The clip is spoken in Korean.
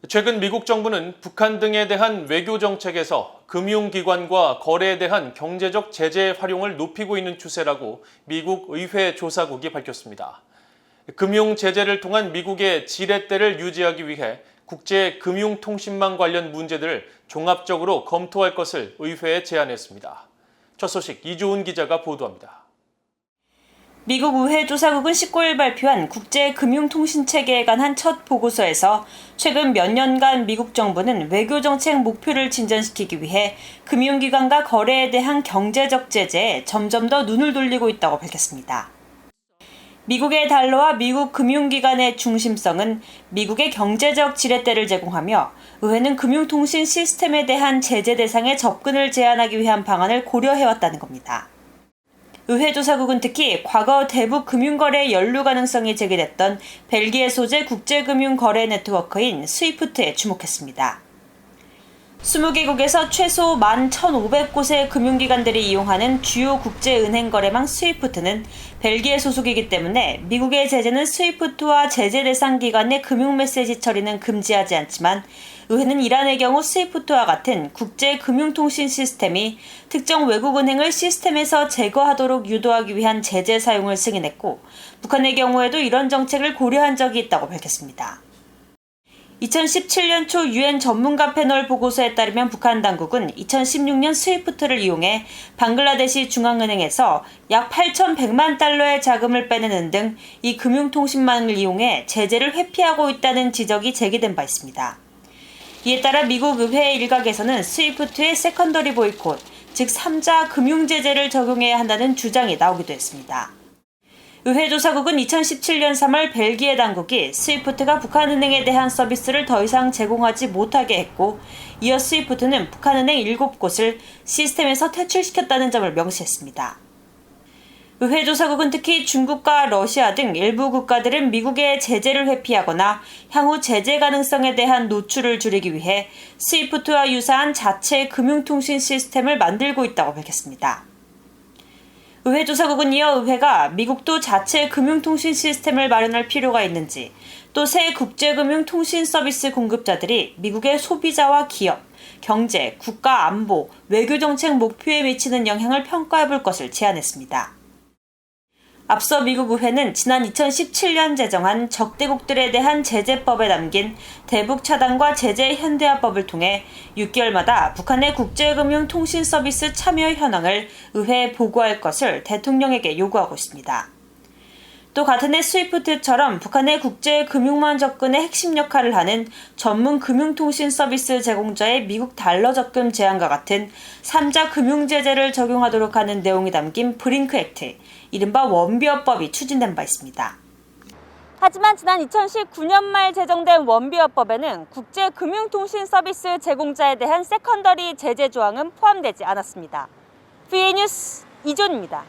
최근 미국 정부는 북한 등에 대한 외교 정책에서 금융기관과 거래에 대한 경제적 제재 활용을 높이고 있는 추세라고 미국 의회 조사국이 밝혔습니다. 금융 제재를 통한 미국의 지렛대를 유지하기 위해 국제 금융통신망 관련 문제들을 종합적으로 검토할 것을 의회에 제안했습니다. 첫 소식 이주은 기자가 보도합니다. 미국 의회 조사국은 19일 발표한 국제금융통신체계에 관한 첫 보고서에서 최근 몇 년간 미국 정부는 외교정책 목표를 진전시키기 위해 금융기관과 거래에 대한 경제적 제재에 점점 더 눈을 돌리고 있다고 밝혔습니다. 미국의 달러와 미국 금융기관의 중심성은 미국의 경제적 지렛대를 제공하며 의회는 금융통신 시스템에 대한 제재 대상의 접근을 제한하기 위한 방안을 고려해왔다는 겁니다. 의회 조사국은 특히 과거 대북 금융거래 연루 가능성이 제기됐던 벨기에 소재 국제금융거래 네트워크인 스위프트에 주목했습니다. 20개국에서 최소 11,500곳의 금융기관들이 이용하는 주요 국제은행 거래망 스위프트는 벨기에 소속이기 때문에 미국의 제재는 스위프트와 제재 대상 기관의 금융 메시지 처리는 금지하지 않지만 의회는 이란의 경우 스위프트와 같은 국제금융통신 시스템이 특정 외국은행을 시스템에서 제거하도록 유도하기 위한 제재 사용을 승인했고 북한의 경우에도 이런 정책을 고려한 적이 있다고 밝혔습니다. 2017년 초 유엔 전문가 패널 보고서에 따르면 북한 당국은 2016년 스위프트를 이용해 방글라데시 중앙은행에서 약 8,100만 달러의 자금을 빼내는 등 이 금융통신망을 이용해 제재를 회피하고 있다는 지적이 제기된 바 있습니다. 이에 따라 미국 의회 일각에서는 스위프트의 세컨더리 보이콧, 즉 3자 금융제재를 적용해야 한다는 주장이 나오기도 했습니다. 의회 조사국은 2017년 3월 벨기에 당국이 스위프트가 북한은행에 대한 서비스를 더 이상 제공하지 못하게 했고 이어 스위프트는 북한은행 7곳을 시스템에서 퇴출시켰다는 점을 명시했습니다. 의회 조사국은 특히 중국과 러시아 등 일부 국가들은 미국의 제재를 회피하거나 향후 제재 가능성에 대한 노출을 줄이기 위해 스위프트와 유사한 자체 금융통신 시스템을 만들고 있다고 밝혔습니다. 의회 조사국은 이어 의회가 미국도 자체 금융통신 시스템을 마련할 필요가 있는지 또 새 국제금융통신 서비스 공급자들이 미국의 소비자와 기업, 경제, 국가 안보, 외교정책 목표에 미치는 영향을 평가해 볼 것을 제안했습니다. 앞서 미국 의회는 지난 2017년 제정한 적대국들에 대한 제재법에 담긴 대북 차단과 제재 현대화법을 통해 6개월마다 북한의 국제금융통신 서비스 참여 현황을 의회에 보고할 것을 대통령에게 요구하고 있습니다. 또 같은 해 스위프트처럼 북한의 국제금융망 접근의 핵심 역할을 하는 전문 금융통신 서비스 제공자의 미국 달러 적금 제한과 같은 3자 금융제재를 적용하도록 하는 내용이 담긴 브링크 액트, 이른바 원비어법이 추진된 바 있습니다. 하지만 지난 2019년 말 제정된 원비어법에는 국제금융통신 서비스 제공자에 대한 세컨더리 제재 조항은 포함되지 않았습니다. VA 뉴스 이존입니다.